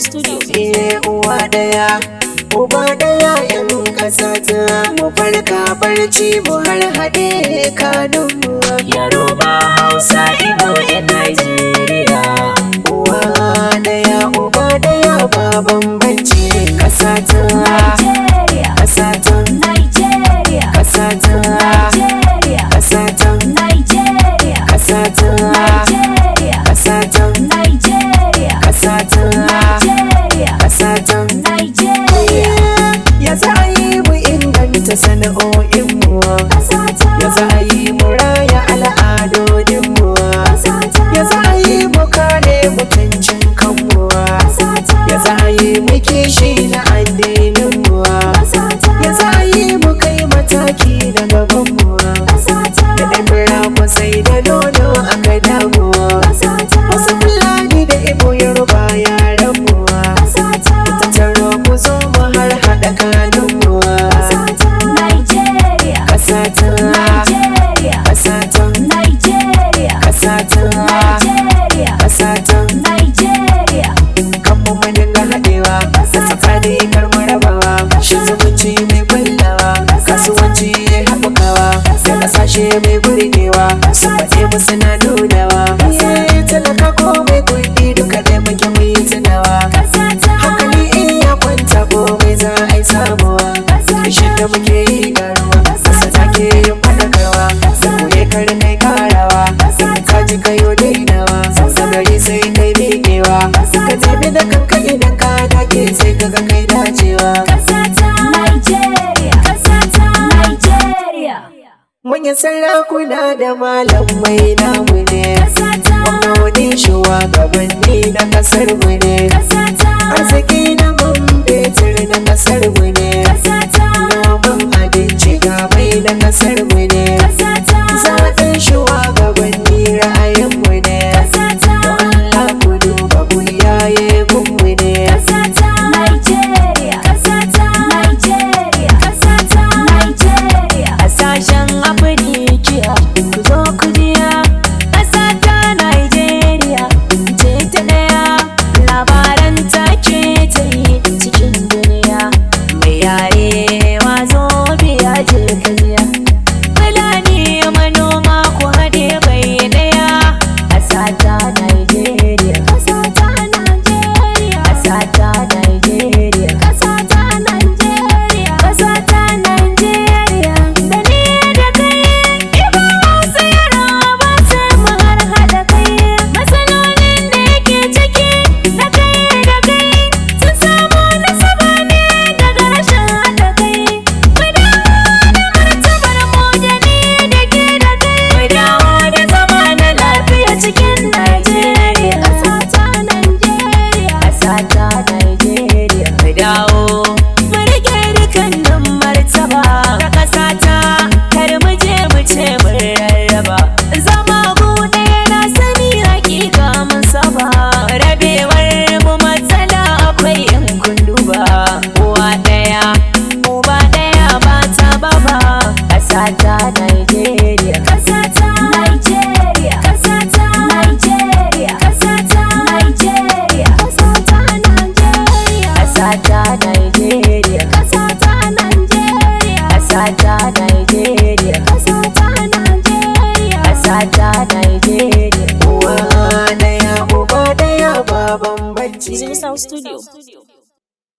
Studio. Uwa daya, uba daya yan kasa ta mu farka barci mu har haɗe kanunmu. Yoruba, Hausa, Igbo, yan Najeriya. Uwa daya, uba daya ba bambanci kasa ta. Nigeria, Kasa ta, Nigeria, kasa ta, Nigeria, kasa ta, Nigeria, kasa ta, Nigeria, kasa ta, Nigeria, kasa ta, Nigeria, kasa ta. Nigeria. Ya za a yi mu inganta sana'o'inmu, ya za a yi mu raya al'adodinmu, ya za a yi mu kare mutuncin kanmu, ya za a yi mu kishi na addininmu, ya za a yi mu kai mataki na gabanmu, da ɗan kwasai da nono aka damu, wasu Fulani da Igbo Yoruba yaranmu, tattaro ku zo mu har haɗa kanunmu. Nigeria, Kasata, Nigeria, kasata, Nigeria, kasata, Nigeria, kasata. Nigeria. Kanmu mu dinga haɗewa, da tsakani kar mu rabawa. Shi zumunci mai kullawa, kasuwanci ya haɓakawa, da ƙasashe mai burgewa, su faɗe mu suna nunawa. Talaka ko mai kuɗi duka ɗaya muke mu yi tunawa. Hankali in ya kwanta komai za a yi samuwa. Kishin da muke yi garuwa, kasa take yin faɗakarwa, da kure kar kai karawa, ka ji kayo dainawa, gari sai kai miƙewa, ka tafi da kanka idan ka dake sai ka ga kai dacewa. Nigeria, Nigeria. Manyan sarakuna da malamai namu ne, gwamnoni shugabanni na kasar mu ne, arziki na man fetur na kasar mu ne, noman abinci ga mai na kasar mu ne, zaɓen shugabanni ra'ayin mu ne, don Allah ku duba ku yaye gunmu ne. Nigeria, Nigeria, Nigeria. Ƙasashen Afirka ku zo ku jiya, ƙasa ta Nigeria ce ta ɗaya, labaran take ta yi cikin duniya, mai yare wazo biya je ka jiya. Fulani manoma ku haɗe bai ɗaya, ƙasa ta Nigeria, ƙasa ta Nigeria, ƙasa ta Nigeria, ƙasa ta Nigeria, ƙasa ta Nigeria. Da ni da kai, Igbo, Hausa, Yoruba sai mu har haɗa kai. Matsalolin da yake ciki na kai da kai sun samu nasaba ne daga rashin haɗa kai. Mu dawo da martabar mu da ni da ke da kai. Mu dawo da zama na lafiya cikin Nigeria, ƙasa ta Nigeria, ƙasa ta Nigeria. Mu dawo mu rike dukkanin martaba ta ƙasa ta, kar mu je mu ce mun rarraba. Zama guɗe na sani hakika mun saba, rabewar mu matsala akwai in kun duba. Uwa ɗaya, uba ɗaya ba ta baba, ƙasa ta Nigeria, ƙasa ta Nigeria, ƙasa ta Nigeria, ƙasa ta Nigeria, ƙasa ta Nigeria, ƙasa ta Nigeria, ƙasa ta Nigeria, ƙasa ta Nigeria, ƙasa ta Nigeria. ƙasa ta Nigeria. Uwa daya, uba daya ba bambanci. Studio.